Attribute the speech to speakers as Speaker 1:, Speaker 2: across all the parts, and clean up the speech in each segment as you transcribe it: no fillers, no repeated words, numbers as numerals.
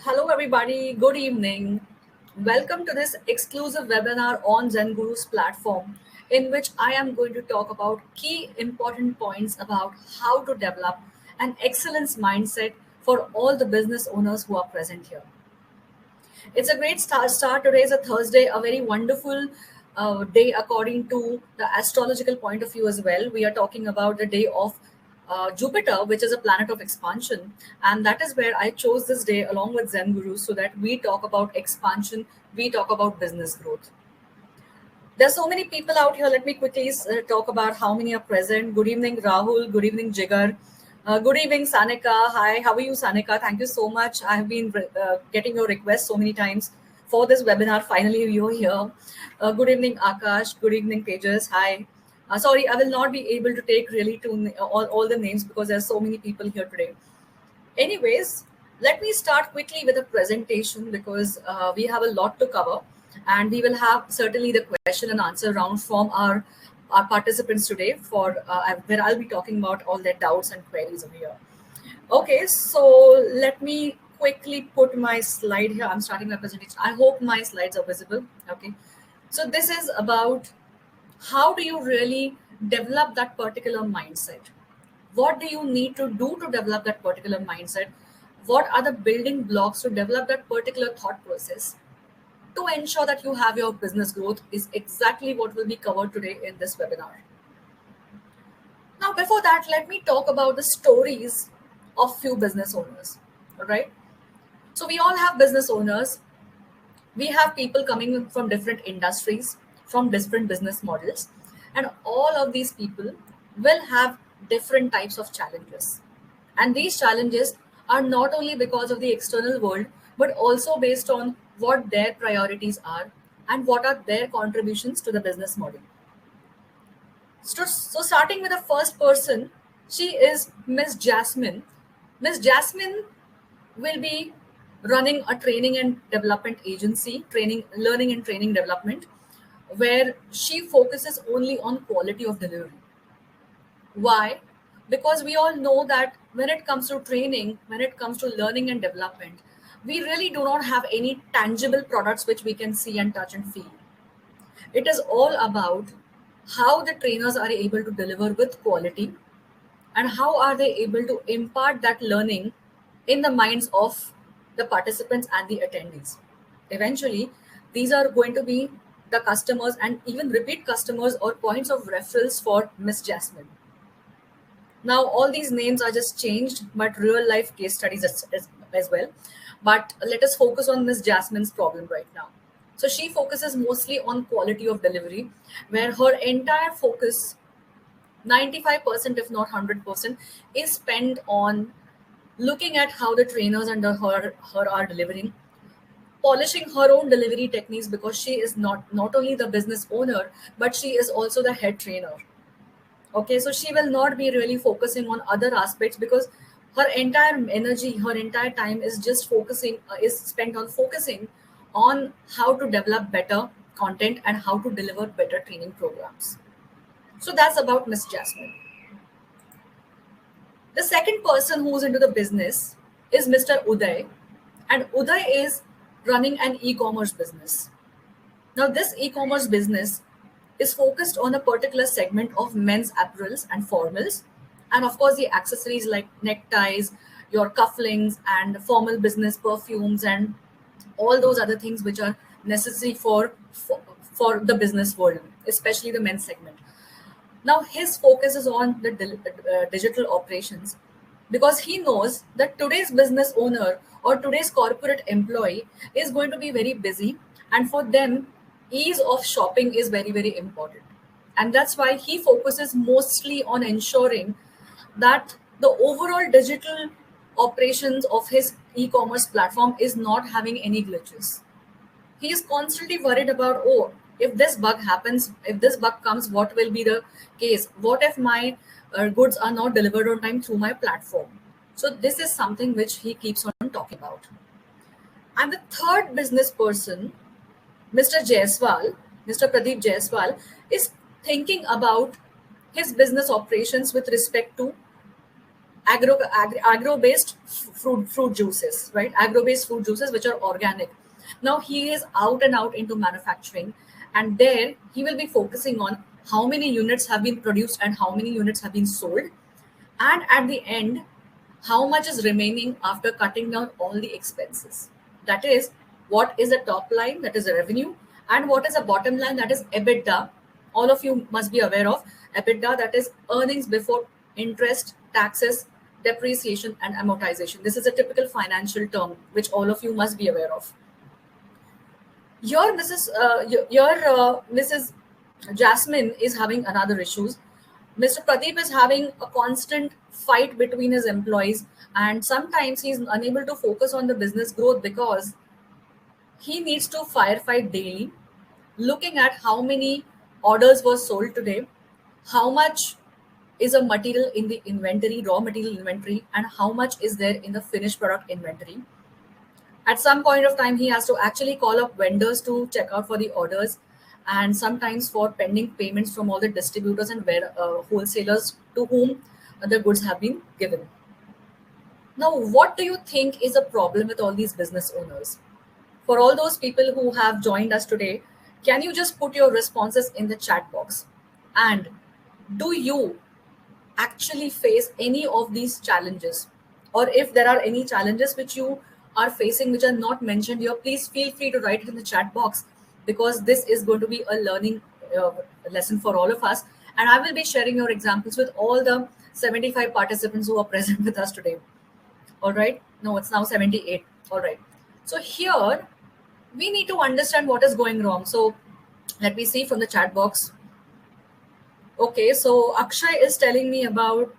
Speaker 1: Hello, everybody. Good evening. Welcome to this exclusive webinar on Zen Guru's platform, in which I am going to talk about key important points about how to develop an excellence mindset for all the business owners who are present here. It's a great start. Today is a Thursday, a very wonderful day according to the astrological point of view as well. We are talking about the day of Jupiter, which is a planet of expansion. And that is where I chose this day along with Zen Guru so that we talk about expansion, we talk about business growth. There's so many people out here. Let me quickly talk about how many are present. Good evening, Rahul. Good evening, Jigar. Good evening, Sanika. Hi, how are you, Sanika? Thank you so much. I have been getting your requests so many times for this webinar. Finally, you're here. Good evening, Akash. Good evening, Tejas. Hi. Sorry, I will not be able to take really all the names because there's so many people here today. Anyways, let me start quickly with a presentation because we have a lot to cover, and we will have certainly the question and answer round from our participants today for where I'll be talking about all their doubts and queries over here. Okay, so let me quickly put my slide here. I'm starting my presentation. I hope my slides are visible. Okay, so this is about how do you really develop that particular mindset. What do you need to do to develop that particular mindset? What are the building blocks to develop that particular thought process to ensure that you have your business growth is exactly what will be covered today in this webinar. Now, before that, let me talk about the stories of few business owners. All right. So we all have business owners. We have people coming from different industries, from different business models, and all of these people will have different types of challenges. And these challenges are not only because of the external world, but also based on what their priorities are and what are their contributions to the business model. So starting with the first person, she is Miss Jasmine. Miss Jasmine will be running a training and development agency, learning and training development, where she focuses only on quality of delivery. Why? Because we all know that when it comes to training, when it comes to learning and development, we really do not have any tangible products which we can see and touch and feel. It is all about how the trainers are able to deliver with quality and how are they able to impart that learning in the minds of the participants and the attendees. Eventually, these are going to be the customers and even repeat customers or points of reference for Miss Jasmine. Now, all these names are just changed, but real life case studies as well. But let us focus on Miss Jasmine's problem right now. So she focuses mostly on quality of delivery, where her entire focus, 95% if not 100%, is spent on looking at how the trainers under her are delivering, polishing her own delivery techniques because she is not only the business owner, but she is also the head trainer. Okay, so she will not be really focusing on other aspects because her entire energy, her entire time is just focusing, is spent on focusing on how to develop better content and how to deliver better training programs. So that's about Miss Jasmine. The second person who's into the business is Mr. Uday, and Uday is running an e-commerce business. Now, this e-commerce business is focused on a particular segment of men's apparels and formals, and of course, the accessories like neckties, your cufflinks, and formal business perfumes, and all those other things which are necessary for the business world, especially the men's segment. Now, his focus is on the digital operations because he knows that today's business owner or today's corporate employee is going to be very busy, and for them, ease of shopping is very, very important. And that's why he focuses mostly on ensuring that the overall digital operations of his e-commerce platform is not having any glitches. He is constantly worried about, oh, if this bug happens, if this bug comes, what will be the case? What if my goods are not delivered on time through my platform? So this is something which he keeps on talking about. And the third business person, Mr. Jaiswal, Mr. Pradeep Jaiswal, is thinking about his business operations with respect to agro-based fruit juices, right? Agro-based fruit juices which are organic. Now he is out and out into manufacturing, and there he will be focusing on how many units have been produced and how many units have been sold, and at the end, how much is remaining after cutting down all the expenses. That is, what is the top line, that is the revenue, and what is the bottom line, that is EBITDA. All of you must be aware of EBITDA, that is earnings before interest, taxes, depreciation, and amortization. This is a typical financial term which all of you must be aware of. Mrs. Jasmine is having another issues. Mr. Pradeep is having a constant fight between his employees, and sometimes he's unable to focus on the business growth because he needs to firefight daily, looking at how many orders were sold today, how much is a material in the inventory, raw material inventory, and how much is there in the finished product inventory. At some point of time, he has to actually call up vendors to check out for the orders, and sometimes for pending payments from all the distributors and wholesalers to whom the goods have been given. Now, what do you think is a problem with all these business owners? For all those people who have joined us today, can you just put your responses in the chat box? And do you actually face any of these challenges? Or if there are any challenges which you are facing which are not mentioned here, please feel free to write it in the chat box, because this is going to be a learning uh, lesson for all of us. And I will be sharing your examples with all the 75 participants who are present with us today. All right. No, it's now 78. All right. So here we need to understand what is going wrong. So let me see from the chat box. Okay, so Akshay is telling me about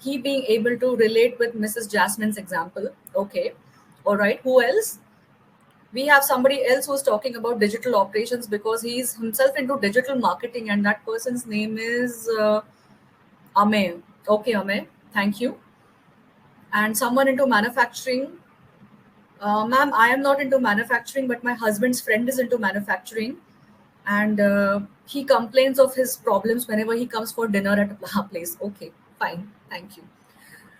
Speaker 1: he being able to relate with Mrs. Jasmine's example. Okay, all right. Who else? We have somebody else who's talking about digital operations because he's himself into digital marketing, and that person's name is Amey. Okay, Amey, thank you. And someone into manufacturing. Ma'am, I am not into manufacturing, but my husband's friend is into manufacturing, and he complains of his problems whenever he comes for dinner at our place. Okay, fine, thank you.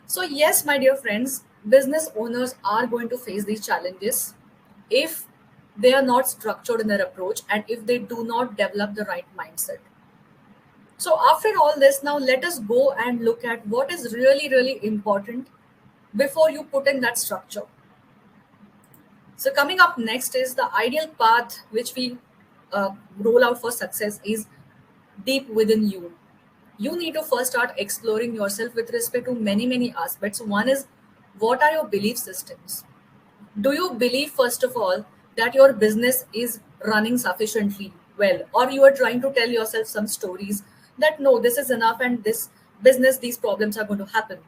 Speaker 1: So yes, my dear friends, business owners are going to face these challenges if they are not structured in their approach and if they do not develop the right mindset. So after all this, now let us go and look at what is really really important before you put in that structure. So coming up next is the ideal path which we roll out for success is deep within you. You need to first start exploring yourself with respect to many aspects. One is, what are your belief systems? Do you believe, first of all, that your business is running sufficiently well, or you are trying to tell yourself some stories that no, this is enough and this business, these problems are going to happen?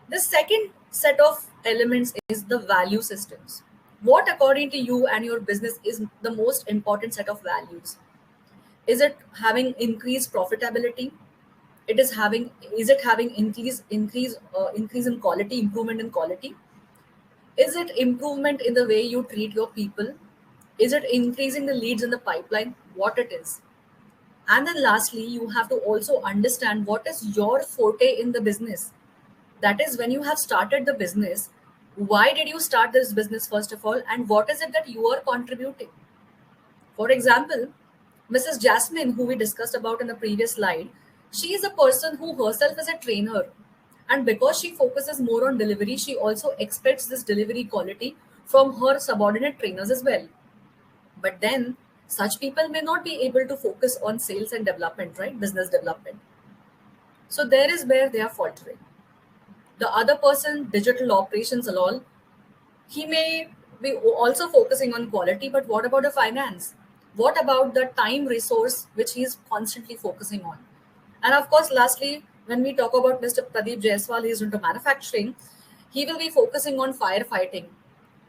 Speaker 1: The second set of elements is the value systems. What, according to you and your business, is the most important set of values? Is it having increased profitability? Is it having increase in quality, improvement in quality? Is it improvement in the way you treat your people? Is it increasing the leads in the pipeline? What it is? And then lastly, you have to also understand what is your forte in the business. That is, when you have started the business, why did you start this business first of all, and what is it that you are contributing? For example, Mrs. Jasmine, who we discussed about in the previous slide, she is a person who herself is a trainer. And because she focuses more on delivery, she also expects this delivery quality from her subordinate trainers as well. But then, such people may not be able to focus on sales and development, right? Business development. So, there is where they are faltering. The other person, digital operations and all, he may be also focusing on quality, but what about the finance? What about the time resource which he is constantly focusing on? And of course, lastly, when we talk about Mr. Pradeep Jaiswal, he is into manufacturing, he will be focusing on firefighting.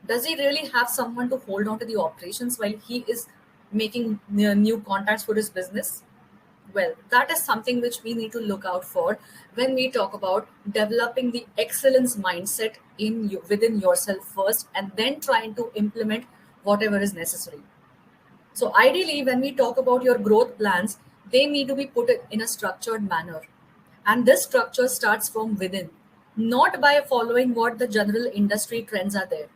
Speaker 1: Does he really have someone to hold on to the operations while he is making new contacts for his business? Well, that is something which we need to look out for when we talk about developing the excellence mindset in you, within yourself first, and then trying to implement whatever is necessary. So ideally, when we talk about your growth plans, they need to be put in a structured manner. And this structure starts from within. not by following what the general industry trends are there.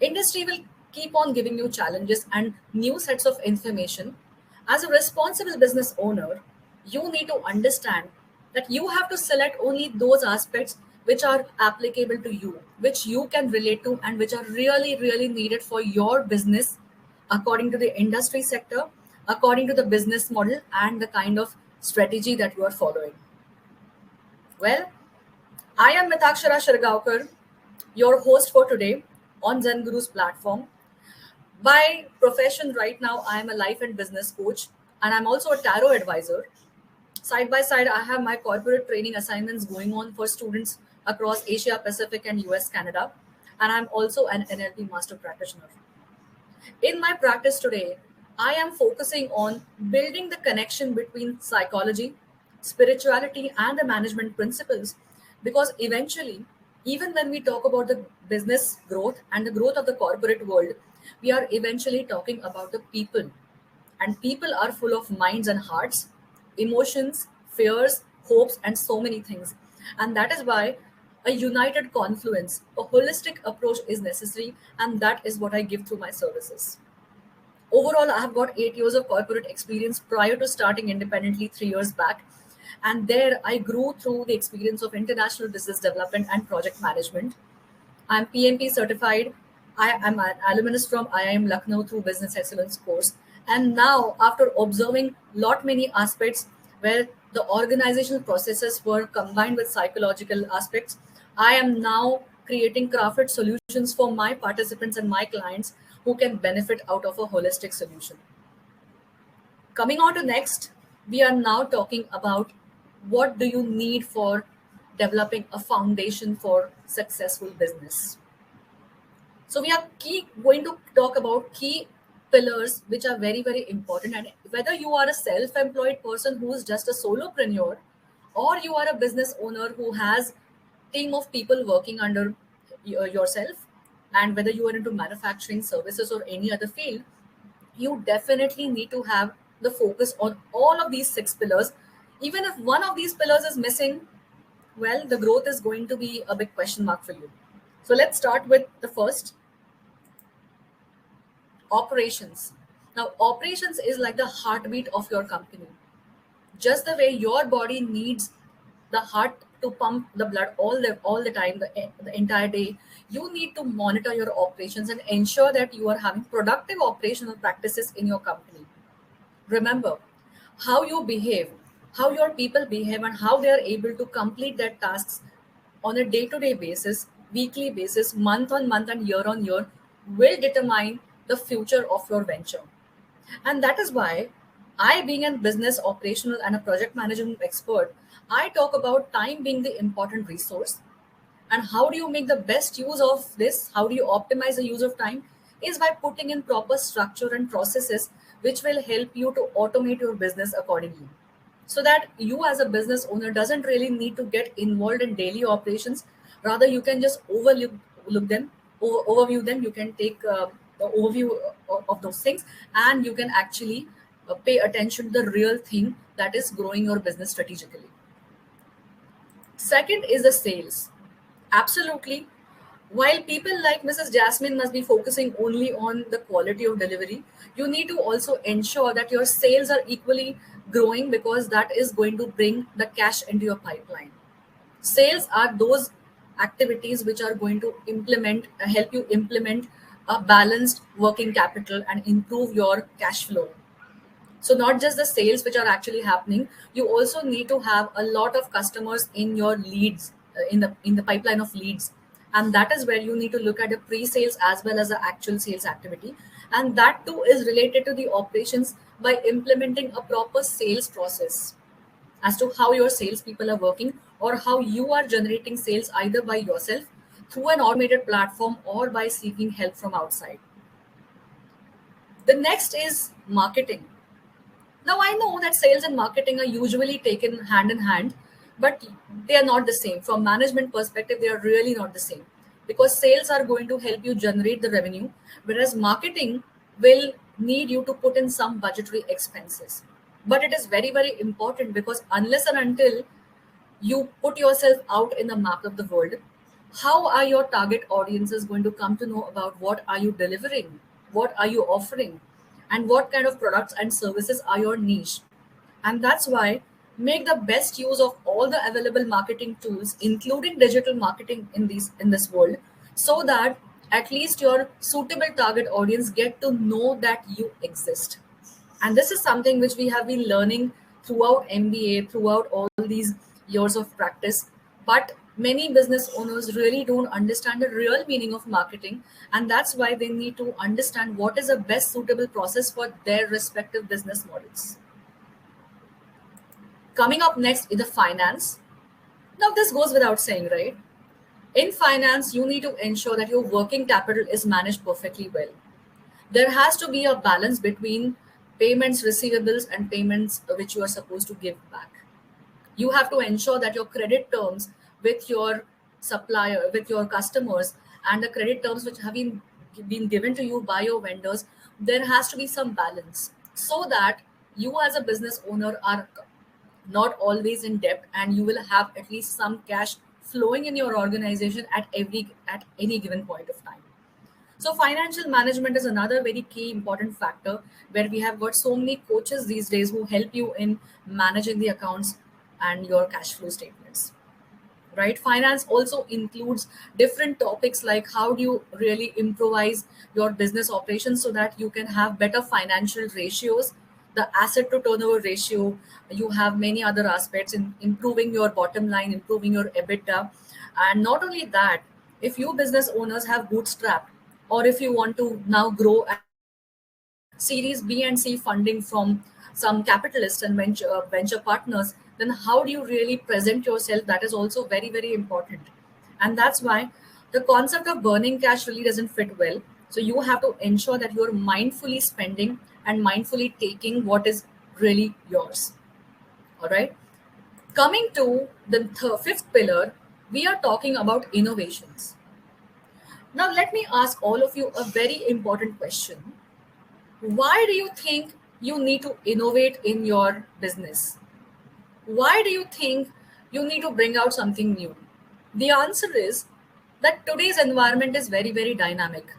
Speaker 1: Industry will keep on giving you challenges and new sets of information. As a responsible business owner, you need to understand that you have to select only those aspects which are applicable to you, which you can relate to, and which are really, really needed for your business according to the industry sector, according to the business model, and the kind of strategy that you are following. Well, I am Mitakshara Shirgaonkar, your host for today on Zen Guru's platform. By profession, right now, I am a life and business coach, and I'm also a tarot advisor. Side by side, I have my corporate training assignments going on for students across Asia, Pacific, and US, Canada. And I'm also an NLP master practitioner. In my practice today, I am focusing on building the connection between psychology, spirituality, and the management principles. Because eventually, even when we talk about the business growth and the growth of the corporate world, we are eventually talking about the people. And people are full of minds and hearts, emotions, fears, hopes, and so many things. And that is why a united confluence, a holistic approach is necessary. And that is what I give through my services. Overall, I have got 8 years of corporate experience prior to starting independently 3 years back. And there I grew through the experience of international business development and project management. I'm PMP certified. I am an alumnus from IIM Lucknow through Business Excellence course. And now, after observing lot many aspects where the organizational processes were combined with psychological aspects, I am now creating crafted solutions for my participants and my clients who can benefit out of a holistic solution. Coming on to next, we are now talking about what do you need for developing a foundation for successful business. So we are going to talk about key pillars which are very, very important. And whether you are a self-employed person who is just a solopreneur, or you are a business owner who has team of people working under yourself, and whether you are into manufacturing services or any other field, you definitely need to have the focus on all of these six pillars. Even if one of these pillars is missing, well, the growth is going to be a big question mark for you. So let's start with the first, operations. Now, operations is like the heartbeat of your company. Just the way your body needs the heart to pump the blood all the time, the entire day, you need to monitor your operations and ensure that you are having productive operational practices in your company. Remember, how you behave, how your people behave, and how they are able to complete their tasks on a day-to-day basis, weekly basis, month on month, and year on year will determine the future of your venture. And that is why I, being a business operational and a project management expert, I talk about time being the important resource. And how do you make the best use of this? How do you optimize the use of time? Is by putting in proper structure and processes which will help you to automate your business accordingly. So that you as a business owner doesn't really need to get involved in daily operations. Rather, you can just look them, overview them. You can take the overview of those things, and you can actually pay attention to the real thing that is growing your business strategically. Second is the sales. Absolutely. While people like Mrs. Jasmine must be focusing only on the quality of delivery, you need to also ensure that your sales are equally growing, because that is going to bring the cash into your pipeline. Sales are those activities which are going to help you implement a balanced working capital and improve your cash flow. So not just the sales which are actually happening, you also need to have a lot of customers in your leads, in the pipeline of leads. And that is where you need to look at the pre-sales as well as the actual sales activity. And that too is related to the operations by implementing a proper sales process as to how your salespeople are working, or how you are generating sales either by yourself through an automated platform or by seeking help from outside. The next is marketing. Now, I know that sales and marketing are usually taken hand in hand, but they are not the same. From management perspective, they are really not the same, because sales are going to help you generate the revenue, whereas marketing will need you to put in some budgetary expenses. But it is very, very important, because unless and until you put yourself out in the map of the world, how are your target audiences going to come to know about what are you delivering, what are you offering, and what kind of products and services are your niche? And that's why make the best use of all the available marketing tools, including digital marketing in this world, so that at least your suitable target audience get to know that you exist. And this is something which we have been learning throughout MBA, throughout all these years of practice. But many business owners really don't understand the real meaning of marketing. And that's why they need to understand what is the best suitable process for their respective business models. Coming up next is the finance. Now, this goes without saying, right? In finance, you need to ensure that your working capital is managed perfectly well. There has to be a balance between payments, receivables, and payments which you are supposed to give back. You have to ensure that your credit terms with your supplier, with your customers, and the credit terms which have been given to you by your vendors, there has to be some balance so that you as a business owner are not always in debt, and you will have at least some cash flowing in your organization at any given point of time. So financial management is another very key important factor, where we have got so many coaches these days who help you in managing the accounts and your cash flow statements. Right? Finance also includes different topics like how do you really improvise your business operations so that you can have better financial ratios, the asset to turnover ratio. You have many other aspects in improving your bottom line, improving your EBITDA. And not only that, if you business owners have bootstrapped, or if you want to now grow and get series B and C funding from some capitalists and venture partners, then how do you really present yourself? That is also very, very important. And that's why the concept of burning cash really doesn't fit well. So you have to ensure that you're mindfully spending and mindfully taking what is really yours. All right. Coming to the fifth pillar, we are talking about innovations. Now, let me ask all of you a very important question. Why do you think you need to innovate in your business? Why do you think you need to bring out something new? The answer is that today's environment is very, very dynamic.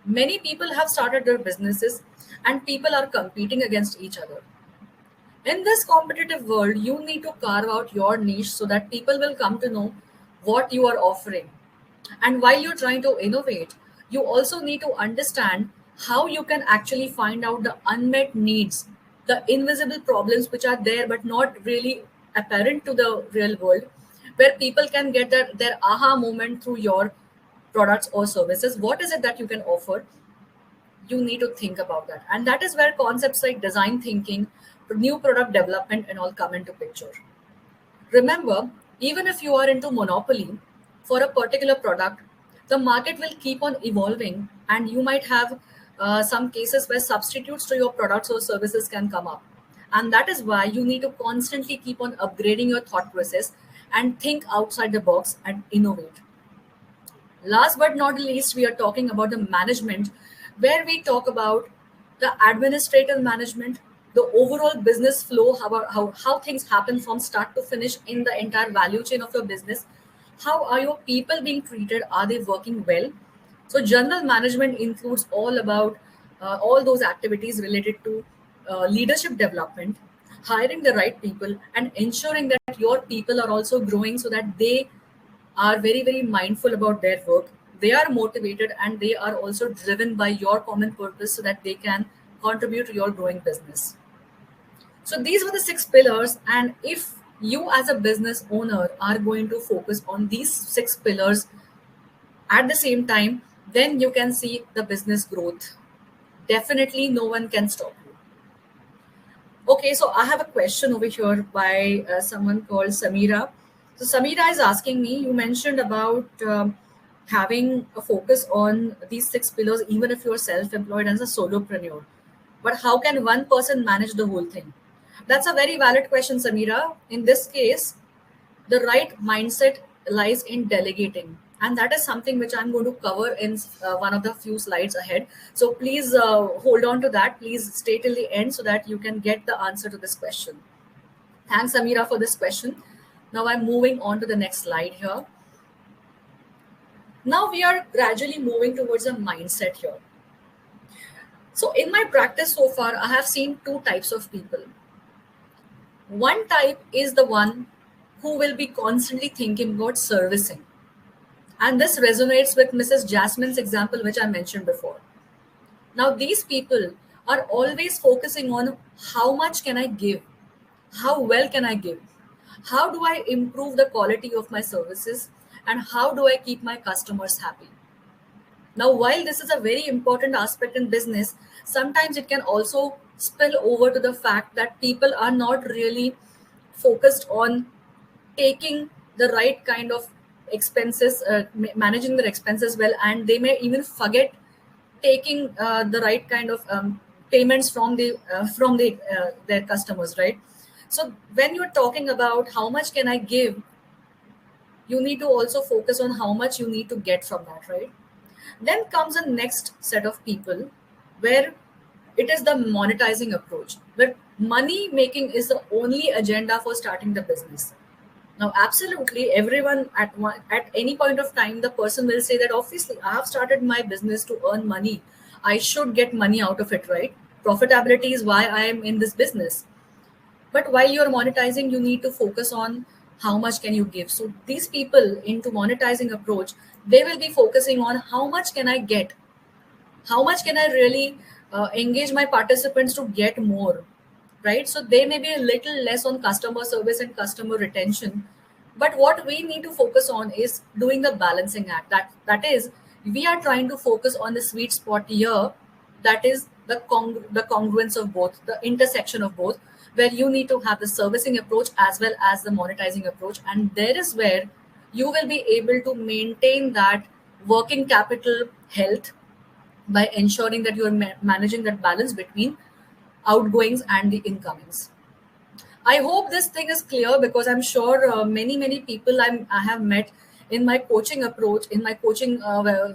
Speaker 1: Many people have started their businesses and people are competing against each other. In this competitive world, you need to carve out your niche so that people will come to know what you are offering. And while you're trying to innovate, you also need to understand how you can actually find out the unmet needs, the invisible problems which are there but not really apparent to the real world, where people can get their aha moment through your products or services. What is it that you can offer? You need to think about that. And that is where concepts like design thinking, new product development, and all come into picture. Remember, even if you are into monopoly for a particular product, the market will keep on evolving, and you might have some cases where substitutes to your products or services can come up. And that is why you need to constantly keep on upgrading your thought process and think outside the box and innovate. Last but not least, we are talking about the management, where we talk about the administrative management, the overall business flow, how things happen from start to finish in the entire value chain of your business. How are your people being treated? Are they working well? So, general management includes all about all those activities related to leadership development, hiring the right people, and ensuring that your people are also growing so that they are very, very mindful about their work. They are motivated and they are also driven by your common purpose so that they can contribute to your growing business. So these were the six pillars. And if you as a business owner are going to focus on these six pillars at the same time, then you can see the business growth. Definitely no one can stop you. Okay, so I have a question over here by someone called Samira. So Samira is asking me, you mentioned about having a focus on these six pillars, even if you're self-employed as a solopreneur. But how can one person manage the whole thing? That's a very valid question, Samira. In this case, the right mindset lies in delegating, and that is something which I'm going to cover in one of the few slides ahead. So please hold on to that. Please stay till the end so that you can get the answer to this question. Thanks, Amira, for this question. Now I'm moving on to the next slide here. Now we are gradually moving towards a mindset here. So in my practice so far, I have seen two types of people. One type is the one who will be constantly thinking about servicing. And this resonates with Mrs. Jasmine's example, which I mentioned before. Now, these people are always focusing on how much can I give? How well can I give? How do I improve the quality of my services? And how do I keep my customers happy? Now, while this is a very important aspect in business, sometimes it can also spill over to the fact that people are not really focused on taking the right kind of expenses, managing their expenses well, and they may even forget taking the right kind of payments from their customers, right? So when you're talking about how much can I give, you need to also focus on how much you need to get from that, right? Then comes a next set of people where it is the monetizing approach, where money making is the only agenda for starting the business. Now, absolutely, everyone at any point of time, the person will say that obviously I have started my business to earn money. I should get money out of it, right? Profitability is why I am in this business. But while you're monetizing, you need to focus on how much can you give. So these people into monetizing approach, they will be focusing on how much can I get, how much can I really engage my participants to get more, right? So they may be a little less on customer service and customer retention, but what we need to focus on is doing the balancing act. That is, we are trying to focus on the sweet spot here. That is the congruence of both, the intersection of both, where you need to have the servicing approach as well as the monetizing approach, and there is where you will be able to maintain that working capital health by ensuring that you are managing that balance between outgoings and the incomings. I hope this thing is clear because I'm sure many people I have met in my coaching approach, in my coaching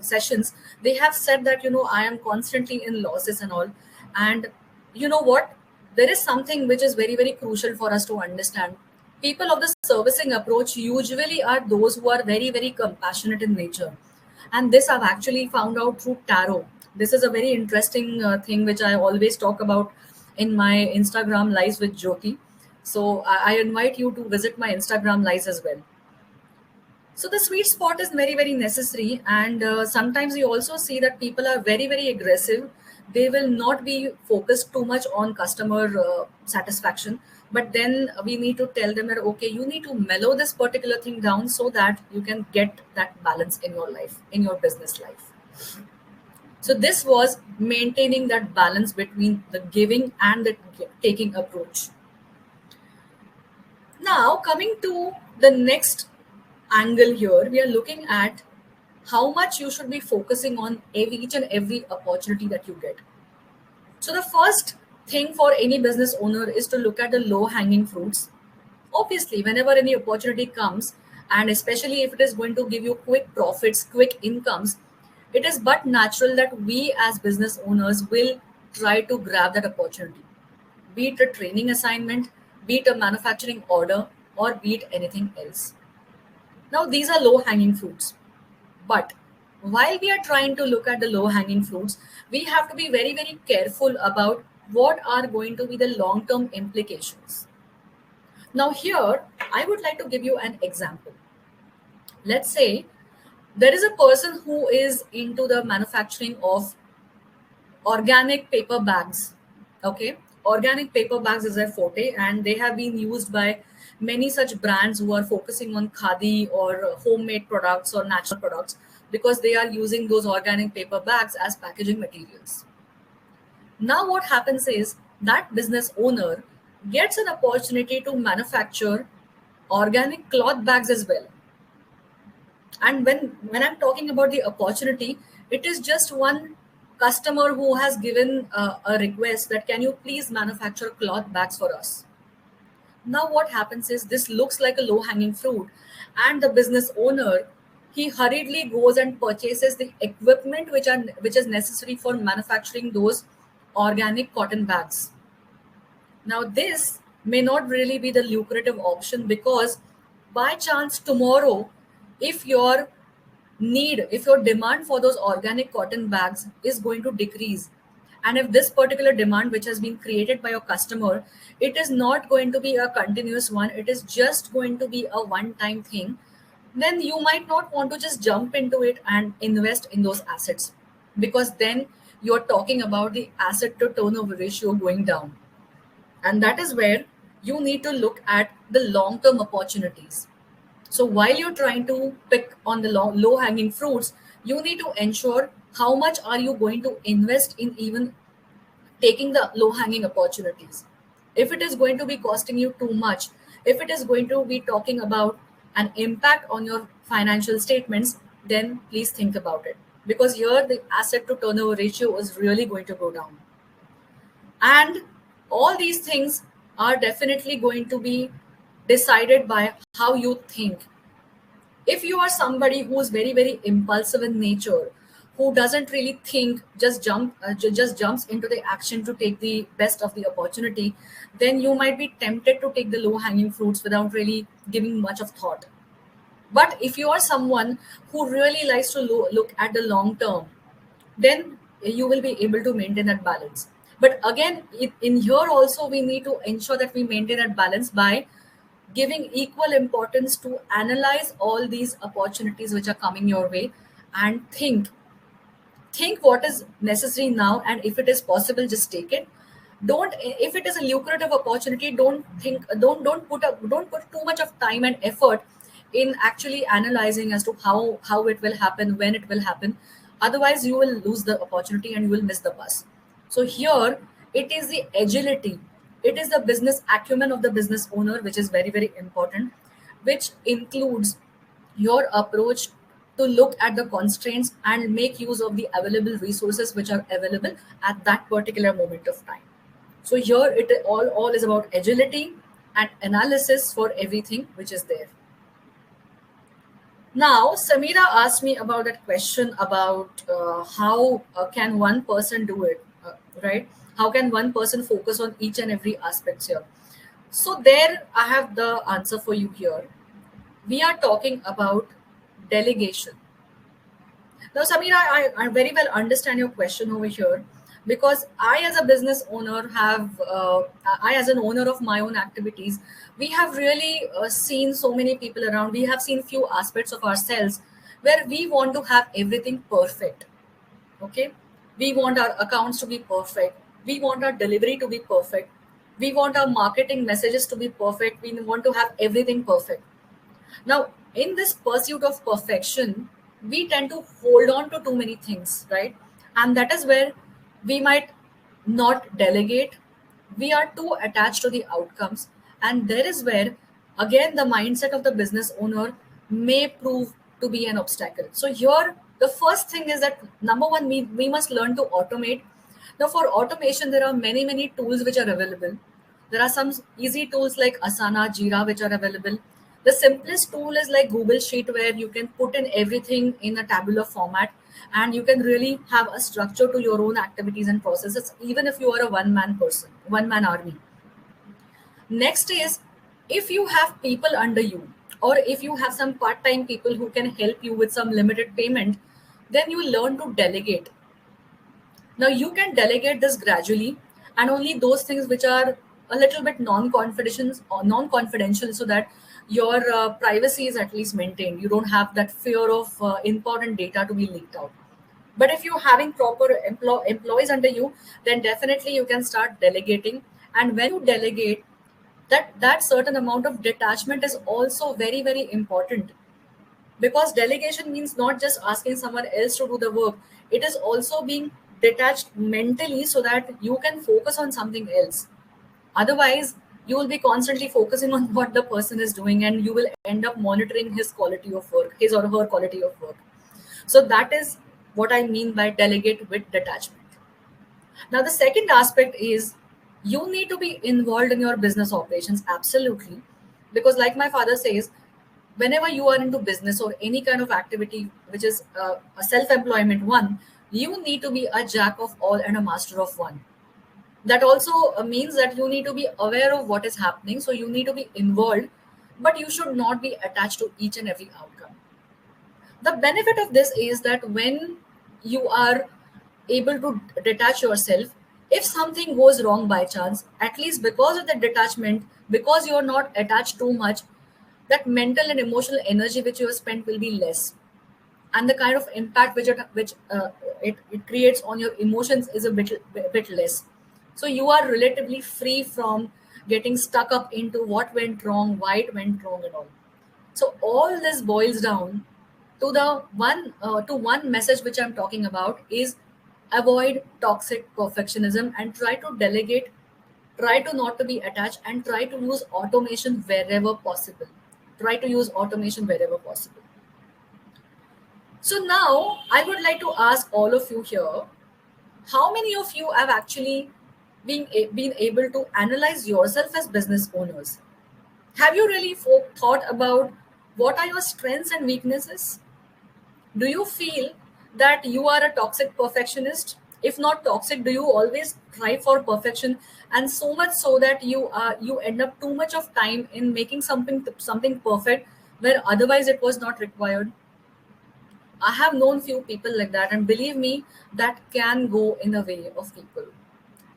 Speaker 1: sessions, they have said that I am constantly in losses and all. And you know what? There is something which is very crucial for us to understand. People of the servicing approach usually are those who are very compassionate in nature, and this I've actually found out through tarot. This is a very interesting thing which I always talk about in my Instagram lives with Jyoti. So I invite you to visit my Instagram lives as well. So the sweet spot is very necessary, and sometimes you also see that people are very aggressive. They will not be focused too much on customer satisfaction, but then we need to tell them that okay, you need to mellow this particular thing down so that you can get that balance in your life, in your business life. So this was maintaining that balance between the giving and the taking approach. Now, coming to the next angle here, we are looking at how much you should be focusing on each and every opportunity that you get. So, the first thing for any business owner is to look at the low hanging fruits. Obviously, whenever any opportunity comes, and especially if it is going to give you quick profits, quick incomes, it is but natural that we as business owners will try to grab that opportunity, be it a training assignment, be it a manufacturing order, or be it anything else. Now, these are low hanging fruits. But while we are trying to look at the low hanging fruits, we have to be very careful about what are going to be the long term implications. Now, here, I would like to give you an example. Let's say there is a person who is into the manufacturing of organic paper bags. Okay, organic paper bags is their forte, and they have been used by many such brands who are focusing on khadi or homemade products or natural products because they are using those organic paper bags as packaging materials. Now, what happens is that business owner gets an opportunity to manufacture organic cloth bags as well. And when I'm talking about the opportunity, it is just one customer who has given a request that can you please manufacture cloth bags for us. Now what happens is this looks like a low hanging fruit, and the business owner, he hurriedly goes and purchases the equipment which is necessary for manufacturing those organic cotton bags. Now, this may not really be the lucrative option because by chance tomorrow, if your if your demand for those organic cotton bags is going to decrease, and if this particular demand which has been created by your customer, it is not going to be a continuous one, it is just going to be a one time thing, then you might not want to just jump into it and invest in those assets, because then you're talking about the asset to turnover ratio going down. And that is where you need to look at the long term opportunities. So while you're trying to pick on the low hanging fruits, you need to ensure how much are you going to invest in even taking the low hanging opportunities. If it is going to be costing you too much, if it is going to be talking about an impact on your financial statements, then please think about it, because here the asset to turnover ratio is really going to go down. And all these things are definitely going to be decided by how you think. If you are somebody who is very impulsive in nature, who doesn't really think, just jumps into the action to take the best of the opportunity, then you might be tempted to take the low hanging fruits without really giving much of thought. But if you are someone who really likes to look at the long term, then you will be able to maintain that balance. But again, in here also we need to ensure that we maintain that balance by giving equal importance to analyze all these opportunities which are coming your way, and think what is necessary now, and if it is possible, just take it. Don't, if it is a lucrative opportunity, don't put too much of time and effort in actually analyzing as to how it will happen, when it will happen. Otherwise you will lose the opportunity and you will miss the bus. So here it is the agility, it is the business acumen of the business owner which is very important, which includes your approach to look at the constraints and make use of the available resources which are available at that particular moment of time. So here all is about agility and analysis for everything which is there. Now, Samira asked me about that question about how can one person do it, right? How can one person focus on each and every aspect here? So there, I have the answer for you here. We are talking about delegation. Now, Samira, I very well understand your question over here, because I, as a business owner, I, as an owner of my own activities, we have really seen so many people around. We have seen few aspects of ourselves where we want to have everything perfect. Okay, we want our accounts to be perfect. We want our delivery to be perfect. We want our marketing messages to be perfect. We want to have everything perfect. Now, in this pursuit of perfection, we tend to hold on to too many things, right? And that is where we might not delegate. We are too attached to the outcomes. And there is where, again, the mindset of the business owner may prove to be an obstacle. So, here, the first thing is that number one, we must learn to automate. Now, for automation, there are many tools which are available. There are some easy tools like Asana, Jira, which are available. The simplest tool is like Google Sheet, where you can put in everything in a tabular format, and you can really have a structure to your own activities and processes, even if you are a one man army. Next is, if you have people under you, or if you have some part time people who can help you with some limited payment, then you learn to delegate. Now you can delegate this gradually, and only those things which are a little bit non-confidential, so that your privacy is at least maintained. You don't have that fear of important data to be leaked out. But if you're having proper employees under you, then definitely you can start delegating. And when you delegate, that certain amount of detachment is also very important, because delegation means not just asking someone else to do the work, it is also being detached mentally so that you can focus on something else. Otherwise you will be constantly focusing on what the person is doing, and you will end up monitoring his or her quality of work. So that is what I mean by delegate with detachment. Now, the second aspect is, you need to be involved in your business operations, absolutely. Because, like my father says, whenever you are into business or any kind of activity which is a self employment one, you need to be a jack of all and a master of one. That also means that you need to be aware of what is happening. So, you need to be involved but you should not be attached to each and every outcome. The benefit of this is that when you are able to detach yourself, if something goes wrong by chance, at least because of the detachment, because you are not attached too much, that mental and emotional energy which you have spent will be less, and the kind of impact it creates on your emotions is a bit less. So you are relatively free from getting stuck up into what went wrong, why it went wrong, and all. So all this boils down to one message which I'm talking about is avoid toxic perfectionism and try to delegate, try to not to be attached, and try to use automation wherever possible. Try to use automation wherever possible. So now I would like to ask all of you here, how many of you have actually been able to analyze yourself as business owners? Have you really thought about what are your strengths and weaknesses? Do you feel that you are a toxic perfectionist? If not toxic, do you always try for perfection, and so much so that you end up too much of time in making something perfect where otherwise it was not required? I have known few people like that, and believe me, that can go in the way of people.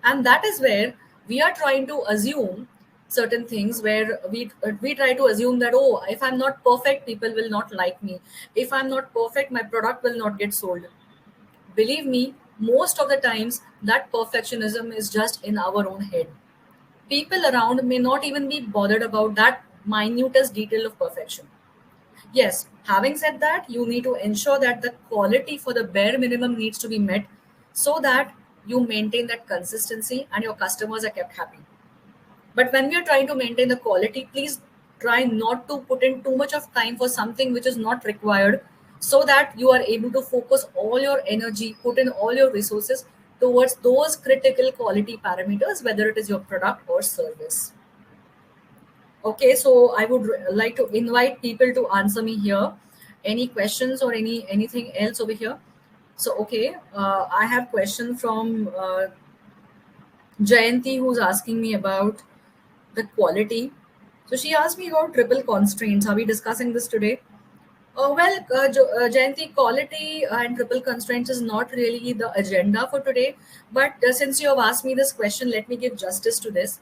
Speaker 1: And that is where we are trying to assume certain things, where we try to assume that, oh, if I'm not perfect, people will not like me. If I'm not perfect, my product will not get sold. Believe me, most of the times that perfectionism is just in our own head. People around may not even be bothered about that minutest detail of perfection. Yes, having said that, you need to ensure that the quality for the bare minimum needs to be met so that you maintain that consistency and your customers are kept happy. But when we are trying to maintain the quality, please try not to put in too much of time for something which is not required, so that you are able to focus all your energy, put in all your resources towards those critical quality parameters, whether it is your product or service. Okay, so I would like to invite people to answer me here. Any questions or anything else over here? So okay, I have question from Jayanti, who's asking me about the quality. So she asked me about triple constraints. Are we discussing this today? Jayanti, quality and triple constraints is not really the agenda for today. But since you have asked me this question, let me give justice to this.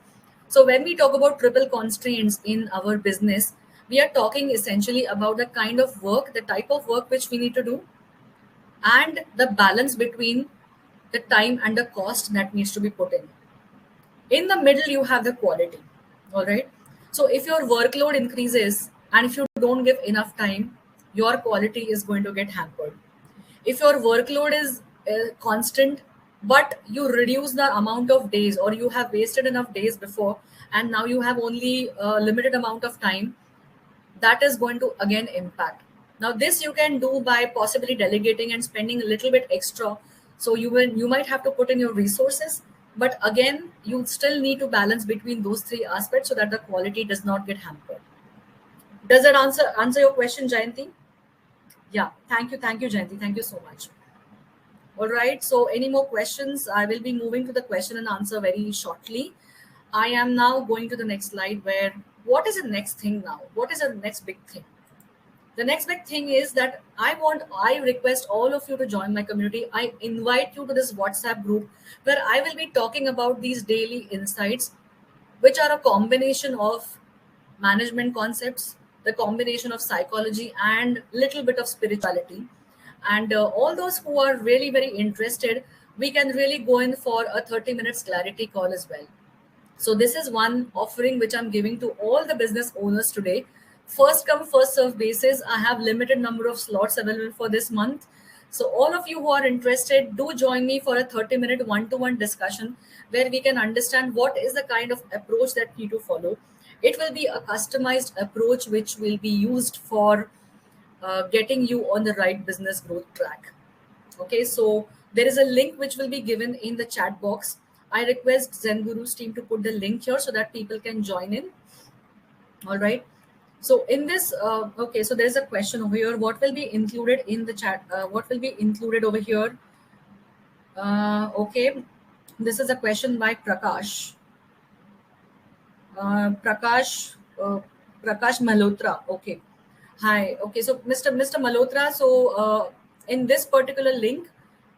Speaker 1: So, when we talk about triple constraints in our business, we are talking essentially about the kind of work, the type of work which we need to do, and the balance between the time and the cost that needs to be put in. In the middle, you have the quality. All right. So if your workload increases and if you don't give enough time, your quality is going to get hampered. If your workload is constant, but you reduce the amount of days, or you have wasted enough days before and now you have only a limited amount of time, that is going to again impact. Now this you can do by possibly delegating and spending a little bit extra. So you might have to put in your resources, but again you still need to balance between those three aspects so that the quality does not get hampered. Does that answer your question, Jayanti? Yeah, thank you, Jayanti, thank you so much. All right, so any more questions? I will be moving to the question and answer very shortly. I am now going to the next slide, where what is the next thing now, what is the next big thing? The next big thing is that I request all of you to join my community. I invite you to this WhatsApp group, where I will be talking about these daily insights, which are a combination of management concepts, the combination of psychology and little bit of spirituality. And all those who are really very interested, we can really go in for a 30 minutes clarity call as well. So this is one offering which I'm giving to all the business owners today. First come, first serve basis. I have limited number of slots available for this month. So all of you who are interested, do join me for a 30-minute one-to-one discussion, where we can understand what is the kind of approach that we need to follow. It will be a customized approach which will be used for getting you on the right business growth track. Okay, so there is a link which will be given in the chat box. I request Zen Guru's team to put the link here so that people can join in. All right. So in this, okay, so there's a question over here. What will be included in the chat? What will be included over here? Okay, this is a question by Prakash. Prakash, Prakash Malhotra. Okay. Hi. Okay. So Mr. Malhotra. So in this particular link,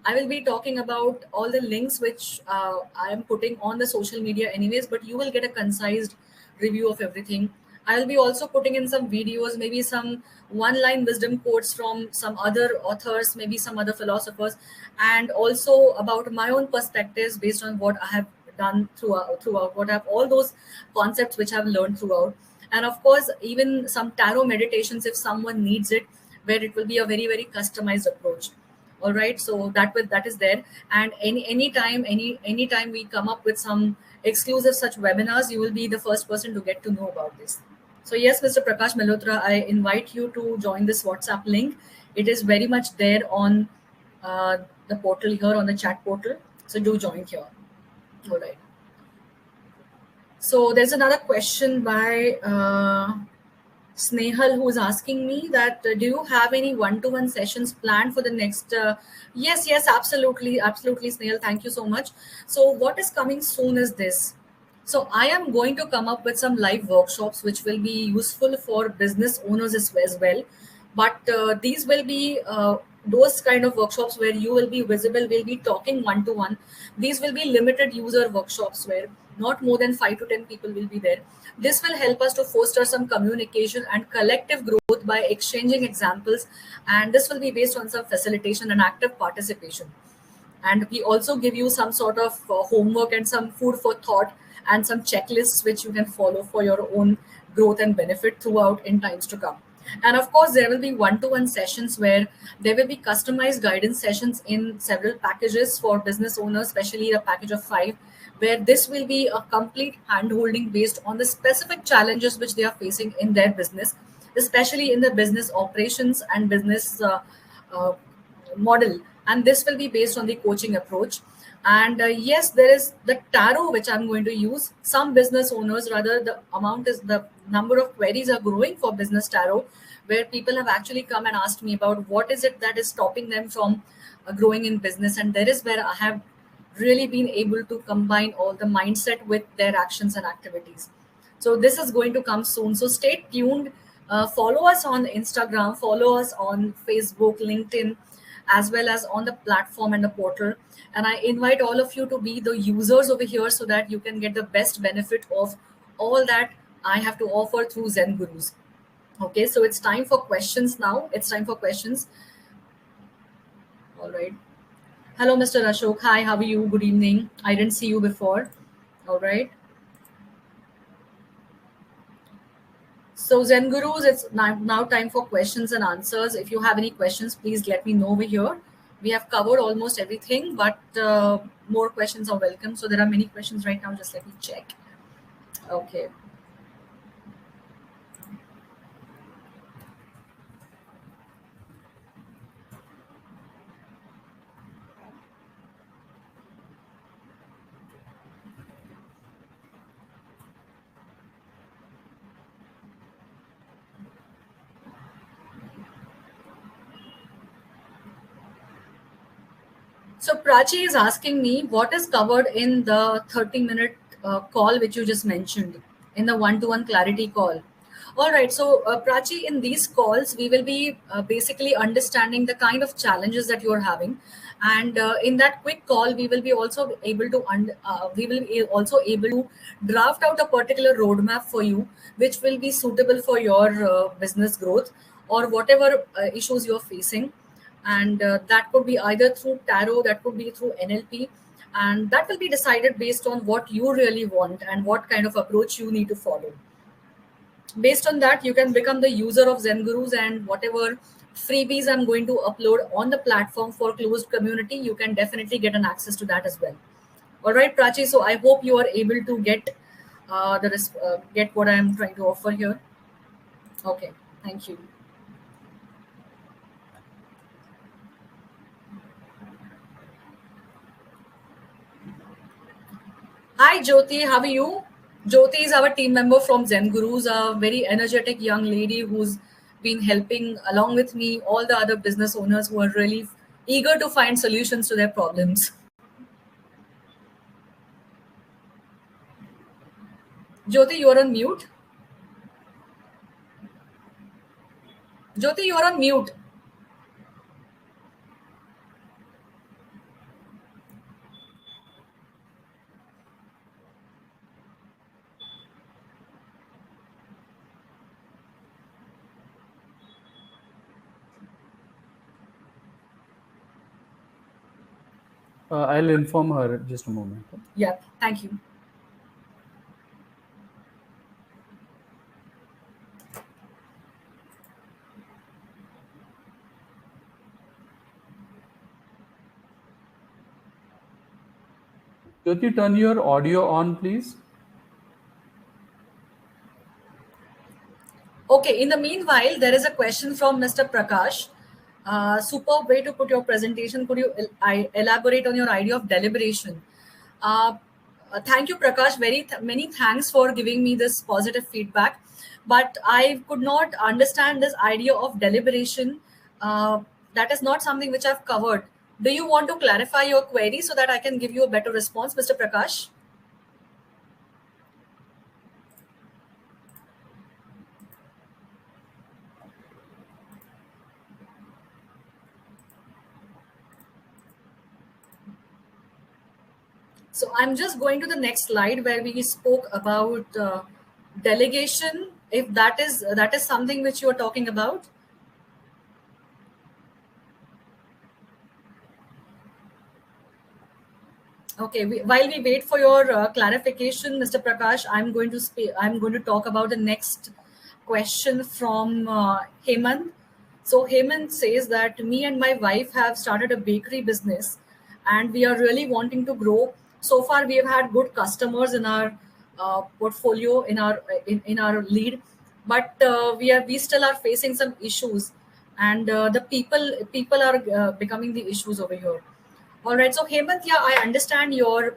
Speaker 1: I will be talking about all the links which I am putting on the social media, anyways. But you will get a concise review of everything. I will be also putting in some videos, maybe some one-line wisdom quotes from some other authors, maybe some other philosophers, and also about my own perspectives based on what I have done throughout what I've all those concepts which I've learned throughout, and of course even some tarot meditations if someone needs it, where it will be a very very customized approach. All right, so that is there, and anytime we come up with some exclusive such webinars, you will be the first person to get to know about this. So yes, Mr. Prakash Malhotra, I invite you to join this WhatsApp link. It is very much there on uh, the portal here, on the chat portal. So do join here. All right. So there's another question by Snehal, who is asking me that do you have any one-to-one sessions planned for the next? Yes, yes, absolutely, absolutely, Snehal. Thank you so much. So what is coming soon is this. So I am going to come up with some live workshops which will be useful for business owners as well. But these will be those kind of workshops where you will be visible, will be talking one to one. These will be limited user workshops where not more than 5 to 10 people will be there. This will help us to foster some communication and collective growth by exchanging examples, and this will be based on some facilitation and active participation. And we also give you some sort of homework and some food for thought and some checklists which you can follow for your own growth and benefit throughout in times to come. And of course there will be one-to-one sessions where there will be customized guidance sessions in several packages for business owners, especially a package of 5, where this will be a complete hand-holding based on the specific challenges which they are facing in their business, especially in the business operations and business uh, model. And this will be based on the coaching approach. And yes, there is the tarot which I'm going to use. Some business owners, rather the number of queries are growing for business tarot, where people have actually come and asked me about what is it that is stopping them from growing in business. And there is where I have really been able to combine all the mindset with their actions and activities. So this is going to come soon. So stay tuned. Follow us on Instagram, follow us on Facebook, LinkedIn, as well as on the platform and the portal. And I invite all of you to be the users over here so that you can get the best benefit of all that I have to offer through Zen Gurus. Okay, so it's time for questions now. It's time for questions. All right. Hello, Mr. Ashok. Hi, how are you? Good evening. I didn't see you before. All right. So Zen Gurus, it's now time for questions and answers. If you have any questions, please let me know over here. We have covered almost everything, but more questions are welcome. So there are many questions right now. Just let me check. Okay. So Prachi is asking me what is covered in the 30-minute call which you just mentioned in the one-to-one clarity call. All right. So Prachi, in these calls, we will be basically understanding the kind of challenges that you are having, and in that quick call, we will be also able to also able to draft out a particular roadmap for you, which will be suitable for your business growth or whatever issues you're facing. And that could be either through tarot, that could be through NLP, and that will be decided based on what you really want and what kind of approach you need to follow. Based on that, you can become the user of Zen Gurus, and whatever freebies I'm going to upload on the platform for closed community, you can definitely get an access to that as well. All right, Prachi, so I hope you are able to get what I'm trying to offer here. Okay, thank you. Hi, Jyoti. How are you? Jyoti is our team member from Zen Gurus, a very energetic young lady who's been helping along with me all the other business owners who are really eager to find solutions to their problems. Jyoti, you're on mute. Jyoti, you're on mute.
Speaker 2: I'll inform her just a moment.
Speaker 1: Yeah, thank you.
Speaker 2: Jyoti, turn your audio on, please.
Speaker 1: Okay, in the meanwhile, there is a question from Mr. Prakash. Superb way to put your presentation. Could you elaborate on your idea of deliberation? Uh, Thank you, Prakash. Many thanks for giving me this positive feedback. But I could not understand this idea of deliberation. Uh, that is not something which I've covered. Do you want to clarify your query so that I can give you a better response, Mr. Prakash? So I'm just going to the next slide where we spoke about delegation. If that is something which you are talking about. Okay, while we wait for your clarification, Mr. Prakash, I'm going to talk about the next question from Hemant. So Hemant says that me and my wife have started a bakery business, and we are really wanting to grow. So far, we have had good customers in our portfolio, in our lead, but we still are facing some issues, and the people are becoming the issues over here. All right. So, Hemant, yeah, I understand your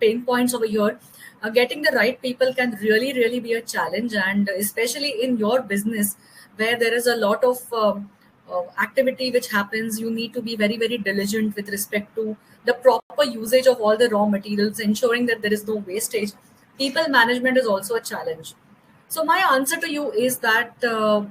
Speaker 1: pain points over here. Getting the right people can really, really be a challenge, and especially in your business where there is a lot of activity which happens, you need to be very, very diligent with respect to the proper usage of all the raw materials, ensuring that there is no wastage. People management is also a challenge. So my answer to you is that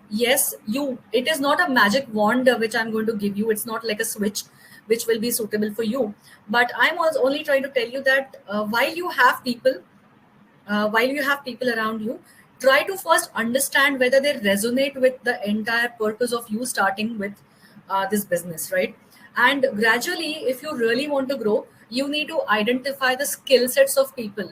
Speaker 1: yes, you. It is not a magic wand which I'm going to give you. It's not like a switch which will be suitable for you. But I'm also only trying to tell you that while you have people around you, try to first understand whether they resonate with the entire purpose of you starting with this business, right? And gradually, if you really want to grow, you need to identify the skill sets of people.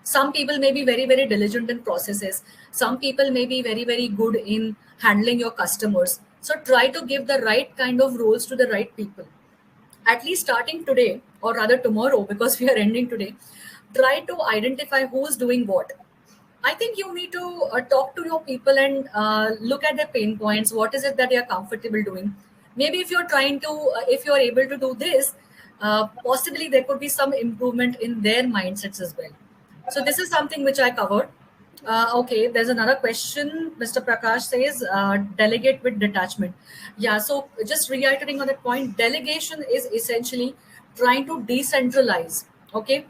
Speaker 1: Some people may be very, very diligent in processes. Some people may be very, very good in handling your customers. So try to give the right kind of roles to the right people, at least starting today, or rather tomorrow, because we are ending today. Try to identify who's doing what. I think you need to talk to your people and look at their pain points. What is it that they are comfortable doing? Maybe if you're able to do this, possibly there could be some improvement in their mindsets as well. So this is something which I covered. Okay, there's another question. Mr. Prakash says, delegate with detachment. Yeah, so just reiterating on that point, delegation is essentially trying to decentralize. Okay,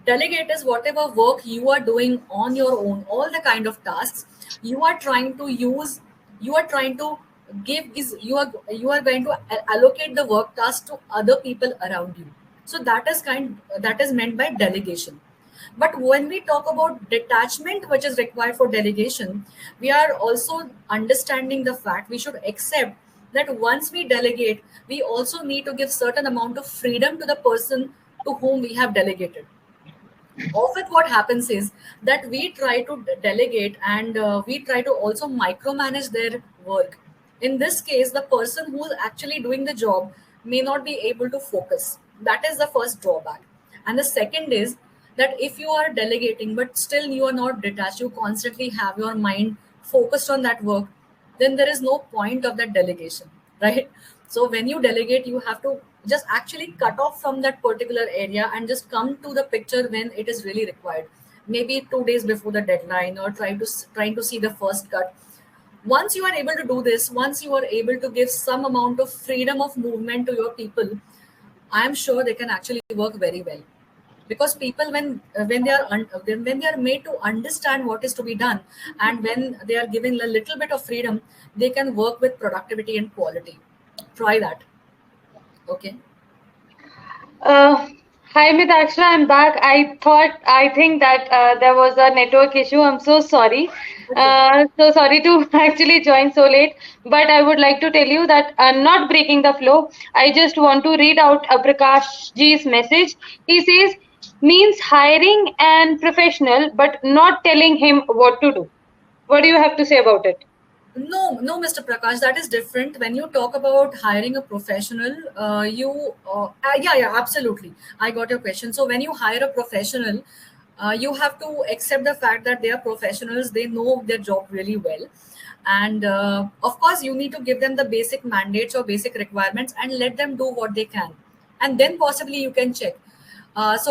Speaker 1: delegate is whatever work you are doing on your own, all the kind of tasks you are trying to use, you are trying to you are going to allocate the work task to other people around you. So that is meant by delegation. But when we talk about detachment, which is required for delegation, we are also understanding the fact we should accept that once we delegate, we also need to give certain amount of freedom to the person to whom we have delegated. Often what happens is that we try to delegate, and we try to also micromanage their work. In this case, the person who is actually doing the job may not be able to focus. That is the first drawback. And the second is that if you are delegating but still you are not detached, you constantly have your mind focused on that work, then there is no point of that delegation, right? So when you delegate, you have to just actually cut off from that particular area and just come to the picture when it is really required, maybe 2 days before the deadline, or trying to see the first cut. Once you are able to do this, once you are able to give some amount of freedom of movement to your people, I am sure they can actually work very well. because people when they are when they are made to understand what is to be done, and when they are given a little bit of freedom, they can work with productivity and quality. Try that. Okay.
Speaker 3: Uh, Hi, Mitakshara, I'm back. I think that there was a network issue. I'm so sorry.
Speaker 1: That's okay.
Speaker 3: So sorry to actually join so late. But I would like to tell you that not breaking the flow, I just want to read out Prakash ji's message. He says, means hiring and professional, but not telling him what to do. What do you have to say about it?
Speaker 1: No, no, Mr. Prakash, that is different. When you talk about hiring a professional, yeah, yeah, absolutely. I got your question. So when you hire a professional, you have to accept the fact that they are professionals. They know their job really well, and of course, you need to give them the basic mandates or basic requirements and let them do what they can, and then possibly you can check. As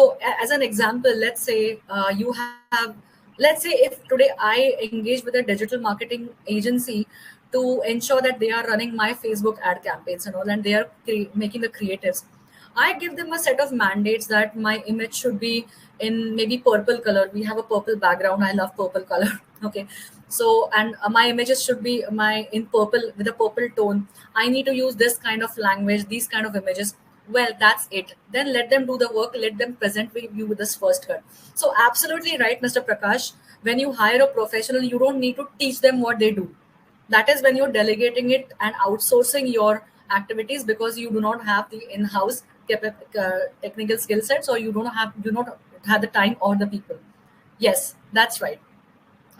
Speaker 1: an example, let's say you have, let's say if today I engage with a digital marketing agency to ensure that they are running my Facebook ad campaigns and all, and they are making the creatives. I give them a set of mandates that my image should be in maybe purple color. We have a purple background. I love purple color. Okay. So, and my images should be my in purple with a purple tone. I need to use this kind of language, these kind of images. Well, that's it. Then let them do the work. Let them present with you with this first cut. So, absolutely right, Mr. Prakash. When you hire a professional, you don't need to teach them what they do. That is when you're delegating it and outsourcing your activities because you do not have the in-house technical skill sets, or you do not have the time or the people. Yes, that's right.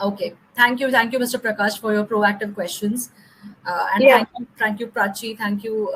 Speaker 1: Okay, thank you, Mr. Prakash, for your proactive questions, and
Speaker 3: Yeah.
Speaker 1: thank you, Prachi, thank you,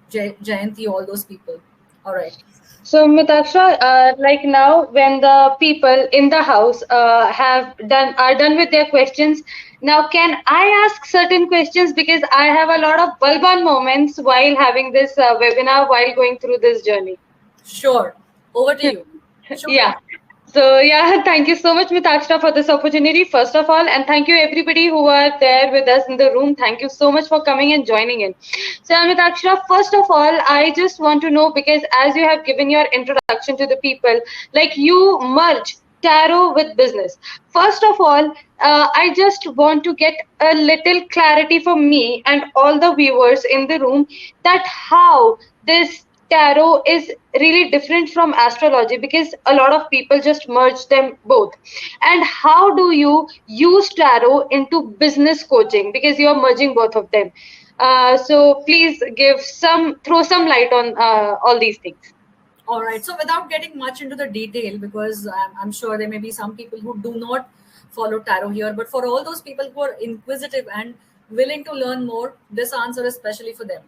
Speaker 1: Jayanti, all those people. All right.
Speaker 3: So, Mitaksha, like now, when the people in the house are done with their questions, now can I ask certain questions because I have a lot of bulban moments while having this webinar, while going through this journey.
Speaker 1: Sure, over to you. Shoot
Speaker 3: Yeah.
Speaker 1: it.
Speaker 3: So yeah, thank you so much, Mitakshra, for this opportunity, first of all, and thank you everybody who are there with us in the room. Thank you so much for coming and joining in. So, Mitakshra, first of all, I just want to know because as you have given your introduction to the people, like you merge tarot with business. First of all, I just want to get a little clarity for me and all the viewers in the room that how this tarot is really different from astrology because a lot of people just merge them both. And how do you use tarot into business coaching because you're merging both of them? So please throw some light on all these things.
Speaker 1: All right. So, without getting much into the detail, because I'm sure there may be some people who do not follow tarot here, but for all those people who are inquisitive and willing to learn more, this answer is especially for them.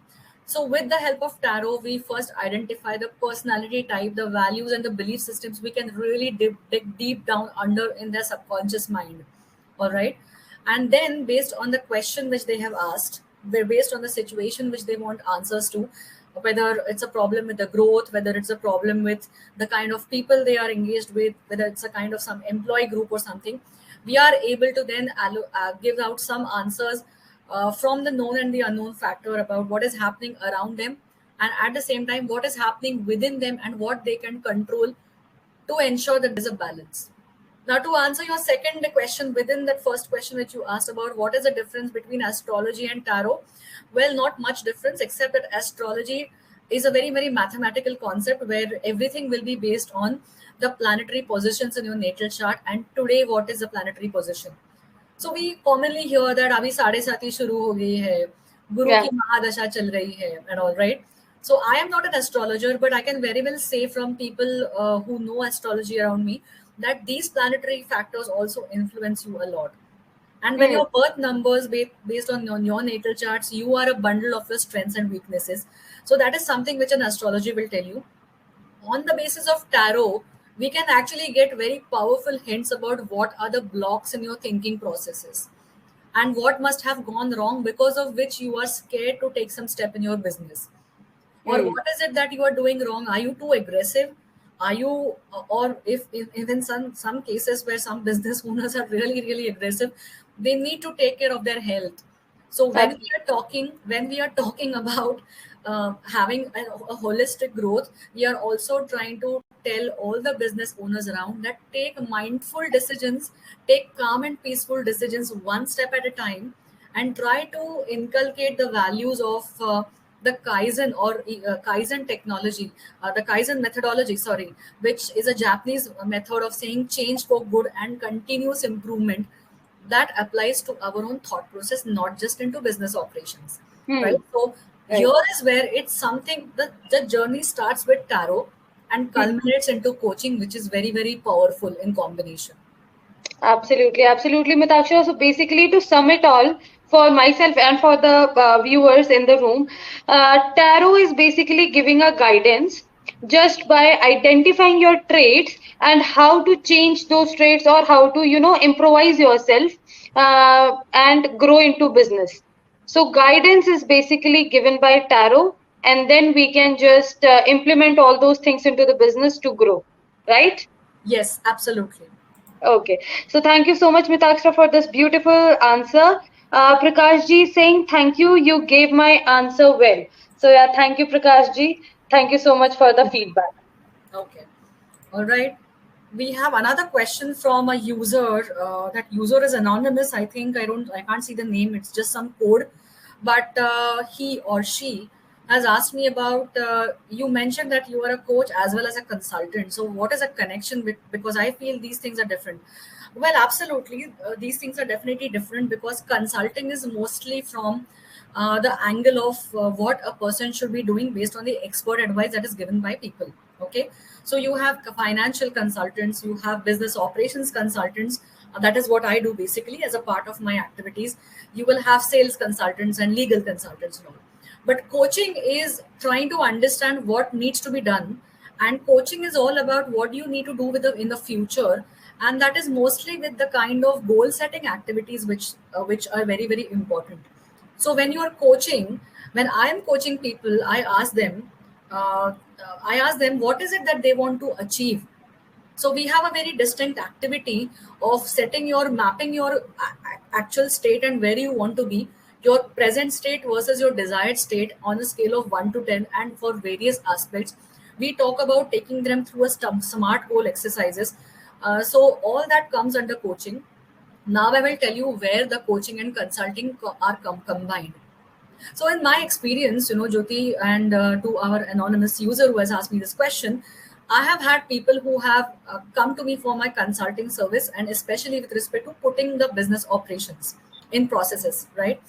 Speaker 1: So, with the help of tarot, we first identify the personality type, the values, and the belief systems we can really dig deep down under in their subconscious mind. All right. And then, based on the question which they have asked, based on the situation which they want answers to, whether it's a problem with the growth, whether it's a problem with the kind of people they are engaged with, whether it's a kind of some employee group or something, we are able to then give out some answers from the known and the unknown factor about what is happening around them, and at the same time what is happening within them and what they can control to ensure that there's a balance. Now, to answer your second question within that first question which you asked about what is the difference between astrology and tarot, well, not much difference except that astrology is a very, very mathematical concept where everything will be based on the planetary positions in your natal chart. And today, what is the planetary position? So we commonly hear that अभी साढ़े सात ही शुरू हो गई है, गुरु
Speaker 3: Yeah.
Speaker 1: की महादशा चल रही है, and all right. So I am not an astrologer, but I can very well say from people who know astrology around me that these planetary factors also influence you a lot. And when
Speaker 3: Hmm.
Speaker 1: your birth numbers based on your natal charts, you are a bundle of your strengths and weaknesses. So that is something which an astrology will tell you. On the basis of tarot, we can actually get very powerful hints about what are the blocks in your thinking processes and what must have gone wrong because of which you are scared to take some step in your business, or
Speaker 3: Hmm.
Speaker 1: what is it that you are doing wrong. Are you too aggressive? Are you, or if in some cases where some business owners are really really aggressive, they need to take care of their health. So when we are talking about having a holistic growth, we are also trying to tell all the business owners around that take mindful decisions, take calm and peaceful decisions one step at a time, and try to inculcate the values of the Kaizen or Kaizen technology, the Kaizen methodology, sorry, which is a Japanese method of saying change for good and continuous improvement that applies to our own thought process, not just into business operations, right?
Speaker 3: Hmm.
Speaker 1: So
Speaker 3: Right.
Speaker 1: here is where it's something the journey starts with tarot and
Speaker 3: Hmm.
Speaker 1: culminates into coaching, which is very, very powerful in combination.
Speaker 3: Absolutely, absolutely, Mitakshara. So basically, to sum it all for myself and for the viewers in the room, tarot is basically giving a guidance just by identifying your traits and how to change those traits, or how to, improvise yourself and grow into business. So guidance is basically given by tarot, and then we can just implement all those things into the business to grow, right?
Speaker 1: Yes, absolutely.
Speaker 3: Okay. So thank you so much, Mitakshra, for this beautiful answer. Prakash ji saying thank you. You gave my answer well. So yeah, thank you, Prakash ji. Thank you so much for the feedback.
Speaker 1: Okay. All right. We have another question from a user. That user is anonymous. I think I can't see the name. It's just some code, but he or she has asked me about. You mentioned that you are a coach as well as a consultant. So what is a connection with? Because I feel these things are different. Well, absolutely. These things are definitely different because consulting is mostly from the angle of what a person should be doing based on the expert advice that is given by people. Okay, so you have financial consultants, you have business operations consultants. That is what I do basically as a part of my activities. You will have sales consultants and legal consultants and all. But coaching is trying to understand what needs to be done, and coaching is all about what you need to do with in the future, and that is mostly with the kind of goal setting activities which are very, very important. So when you are coaching, when I am coaching people, I ask them what is it that they want to achieve. So we have a very distinct activity of setting your mapping your actual state and where you want to be, your present state versus your desired state on a scale of 1 to 10, and for various aspects we talk about taking them through a smart goal exercises. So all that comes under coaching. Now I will tell you where the coaching and consulting are combined. So, in my experience, Jyoti, and to our anonymous user who has asked me this question, I have had people who have come to me for my consulting service, and especially with respect to putting the business operations in processes, right?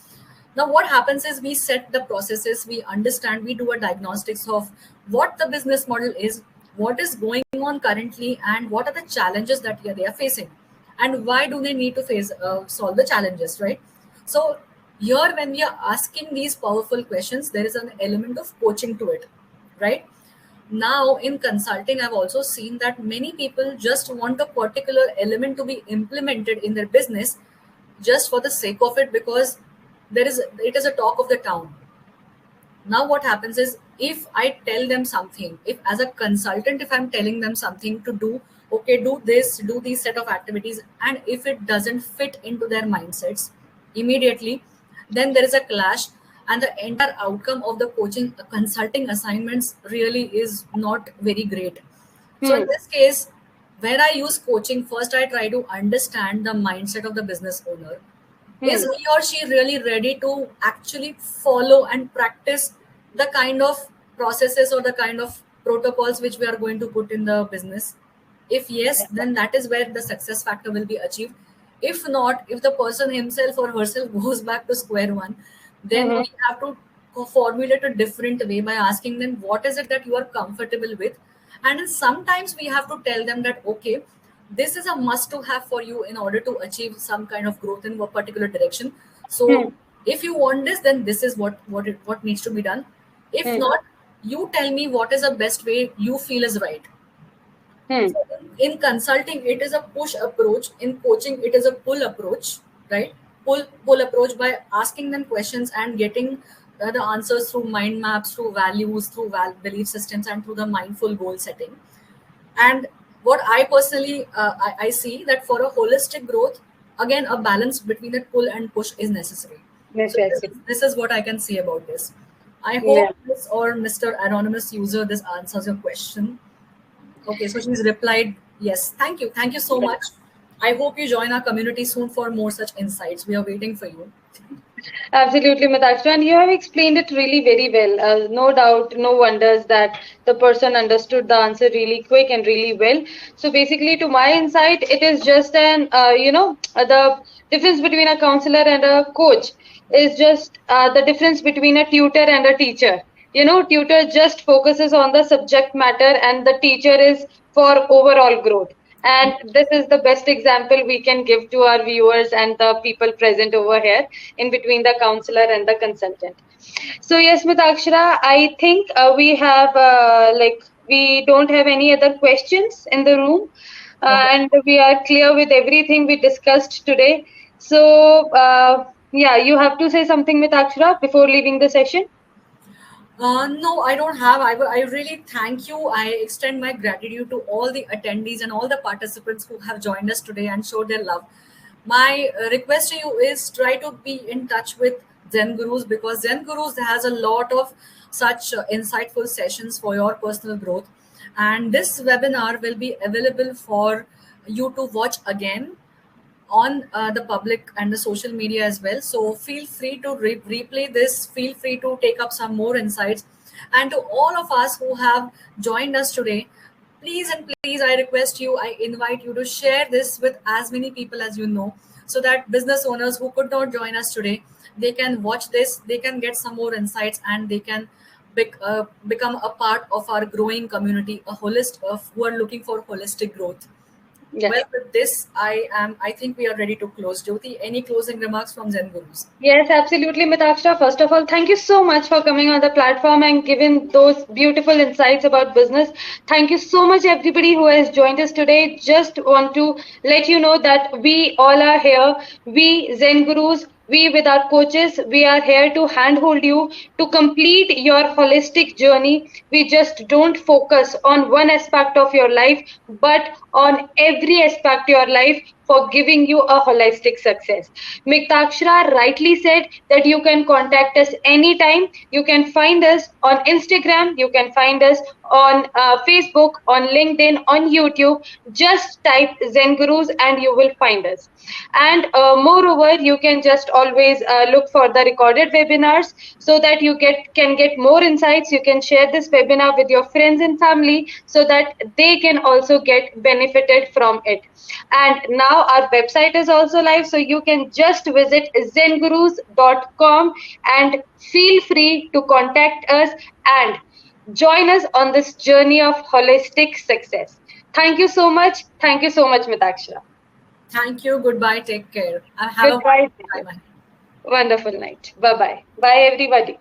Speaker 1: Now, what happens is we set the processes, we understand, we do a diagnostics of what the business model is, what is going on currently, and what are the challenges that they are facing, and why do they need to solve the challenges, right? So, here, when we are asking these powerful questions, there is an element of coaching to it, right? Now, in consulting, I've also seen that many people just want a particular element to be implemented in their business just for the sake of it because it is a talk of the town. Now what happens is, if I tell them something, if as a consultant, if I'm telling them something to do, okay, do this, do these set of activities, and if it doesn't fit into their mindsets immediately, then there is a clash, and the entire outcome of the coaching consulting assignments really is not very great. So in
Speaker 3: Hmm.
Speaker 1: this case, when I use coaching, first I try to understand the mindset of the business owner. Is
Speaker 3: Hmm.
Speaker 1: he or she really ready to actually follow and practice the kind of processes or the kind of protocols which we are going to put in the business? If yes, then that is where the success factor will be achieved. If not, if the person himself or herself goes back to square one, then
Speaker 3: Hmm.
Speaker 1: we have to formulate a different way by asking them what is it that you are comfortable with. And then sometimes we have to tell them that, okay, this is a must to have for you in order to achieve some kind of growth in a particular direction.
Speaker 3: Hmm.
Speaker 1: So if you want this, then this is what needs to be done. If
Speaker 3: Hmm.
Speaker 1: not, you tell me what is the best way you feel is right.
Speaker 3: Hmm.
Speaker 1: So in consulting, it is a push approach. In coaching, it is a pull approach, right? Pull approach by asking them questions and getting the answers through mind maps, through values, through belief systems, and through the mindful goal setting. And what I personally I see that for a holistic growth, again a balance between the pull and push is necessary. So
Speaker 3: Necessity.
Speaker 1: this is what I can say about this. I
Speaker 3: Yeah.
Speaker 1: hope Miss or Mr. Anonymous user this answers your question. Okay, so she's replied, yes. Thank you. Thank you so
Speaker 3: Yeah.
Speaker 1: much. I hope you join our community soon for more such insights. We are waiting for you.
Speaker 3: Absolutely, Mitakshra, and you have explained it really very well. No doubt, no wonders that the person understood the answer really quick and really well. So basically, to my insight, it is just the difference between a counselor and a coach is just the difference between a tutor and a teacher. Tutor just focuses on the subject matter, and the teacher is for overall growth. And this is the best example we can give to our viewers and the people present over here in between the counselor and the consultant. So yes, Mitakshara, I think we don't have any other questions in the room,
Speaker 1: Okay.
Speaker 3: and we are clear with everything we discussed today. So yeah, you have to say something, Mitakshara, before leaving the session.
Speaker 1: No, I don't have. I really thank you. I extend my gratitude to all the attendees and all the participants who have joined us today and showed their love. My request to you is try to be in touch with Zen Gurus, because Zen Gurus has a lot of such insightful sessions for your personal growth. And this webinar will be available for you to watch again on the public and the social media as well. So feel free to replay this, feel free to take up some more insights. And to all of us who have joined us today, please and please, I request you, I invite you to share this with as many people as you know, so that business owners who could not join us today, they can watch this, they can get some more insights, and they can become a part of our growing community, a holist of who are looking for holistic growth.
Speaker 3: Yeah.
Speaker 1: Well, with this, I think we are ready to close. Jyoti, any closing remarks from Zen Gurus?
Speaker 3: Yes, absolutely, Mitakshra. First of all, thank you so much for coming on the platform and giving those beautiful insights about business. Thank you so much, everybody who has joined us today. Just want to let you know that we all are here. We Zen Gurus, we with our coaches, we are here to handhold you to complete your holistic journey. We just don't focus on one aspect of your life, but on every aspect of your life for giving you a holistic success. Miktakshra rightly said that you can contact us anytime. You can find us on Instagram, you can find us on Facebook, on LinkedIn, on YouTube. Just type Zen Gurus and you will find us. And moreover, you can just always look for the recorded webinars so that you can get more insights. You can share this webinar with your friends and family so that they can also get benefited from it. And now our website is also live, so you can just visit zengurus.com and feel free to contact us and join us on this journey of holistic success. Thank you so much. Thank you so much, Mitakshara.
Speaker 1: Thank you. Goodbye. Take care. And have a
Speaker 3: Goodbye.
Speaker 1: wonderful time ahead.
Speaker 3: Wonderful night. Bye bye. Bye, everybody.